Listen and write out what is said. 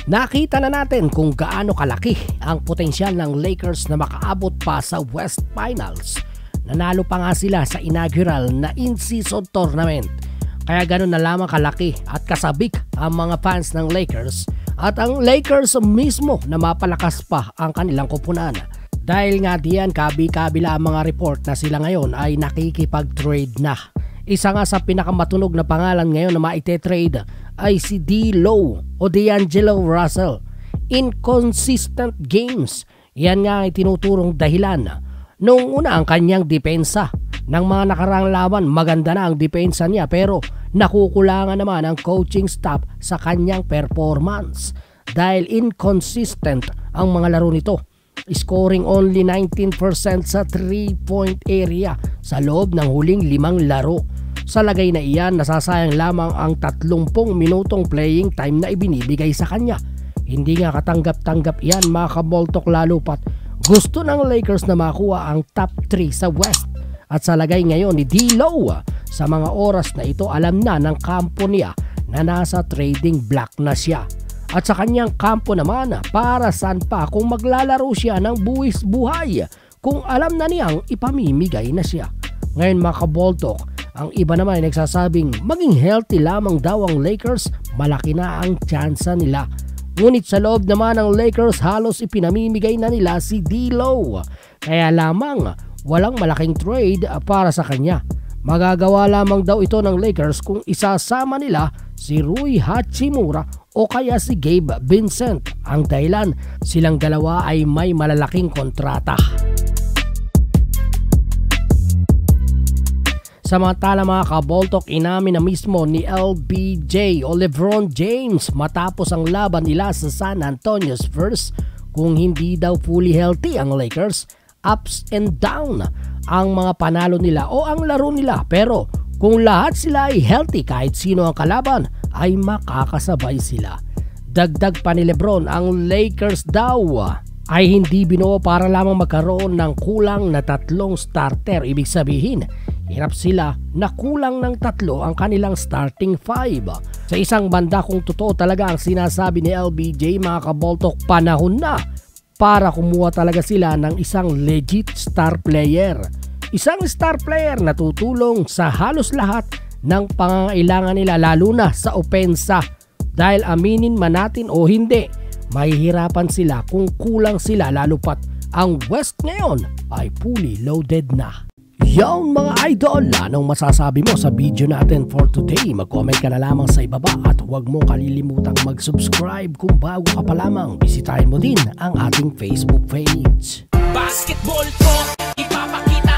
Nakita na natin kung gaano kalaki ang potensyal ng Lakers na makaabot pa sa West Finals. Nanalo pa nga sila sa inaugural na in-season tournament. Kaya ganoon na lamang kalaki at kasabik ang mga fans ng Lakers at ang Lakers mismo na mapalakas pa ang kanilang koponan. Dahil nga diyan kabi-kabila ang mga report na sila ngayon ay nakikipag-trade na. Isa nga sa pinakamatunog na pangalan ngayon na maite-trade ay si D'Lo o D'Angelo Russell. Inconsistent games, yan nga ay tinuturong dahilan. Noong una ang kanyang depensa ng mga nakaraang laban, maganda na ang depensa niya pero nakukulangan naman ang coaching staff sa kanyang performance dahil inconsistent ang mga laro nito. Scoring only 19% sa 3-point area sa loob ng huling 5 laro. Sa lagay na iyan, nasasayang lamang ang 30 minutong playing time na ibinibigay sa kanya. Hindi nga katanggap-tanggap iyan mga kaboltok, lalo pat gusto ng Lakers na makuha ang top 3 sa West. At sa lagay ngayon ni D'Lo, sa mga oras na ito alam na ng kampo niya na nasa trading block na siya. At sa kanyang kampo naman, para saan pa kung maglalaro siya ng buwis buhay kung alam na niyang ipamimigay na siya. Ngayon mga kaboltok, ang iba naman ay nagsasabing maging healthy lamang daw ang Lakers, malaki na ang tsansa nila. Ngunit sa loob naman ng Lakers halos ipinamimigay na nila si D'Lo. Kaya lamang walang malaking trade para sa kanya. Magagawa lamang daw ito ng Lakers kung isasama nila si Rui Hachimura o kaya si Gabe Vincent. Ang dahilan, silang dalawa ay may malalaking kontrata. Samantala mga kaboltok, inamin na mismo ni LBJ o LeBron James matapos ang laban nila sa San Antonio Spurs kung hindi daw fully healthy ang Lakers. Ups and down ang mga panalo nila o ang laro nila, pero kung lahat sila ay healthy kahit sino ang kalaban ay makakasabay sila. Dagdag pa ni LeBron, ang Lakers daw ay hindi binuo para lamang magkaroon ng kulang na 3 starter. Ibig sabihin, hirap sila na kulang ng 3 ang kanilang starting 5. Sa isang banda, kung totoo talaga ang sinasabi ni LBJ mga kaboltok, panahon na para kumuha talaga sila ng isang legit star player. Isang star player na tutulong sa halos lahat ng pangangailangan nila, lalo na sa opensa. Dahil aminin man natin o hindi, mahihirapan sila kung kulang sila, lalo pat ang West ngayon ay fully loaded na. Yan mga idol, anong masasabi mo sa video natin for today? Mag-comment ka na lamang sa ibaba at huwag mo kalilimutang mag-subscribe kung bago ka pa lamang. Bisitahin mo din ang ating Facebook page. Basketball talk, ipapakita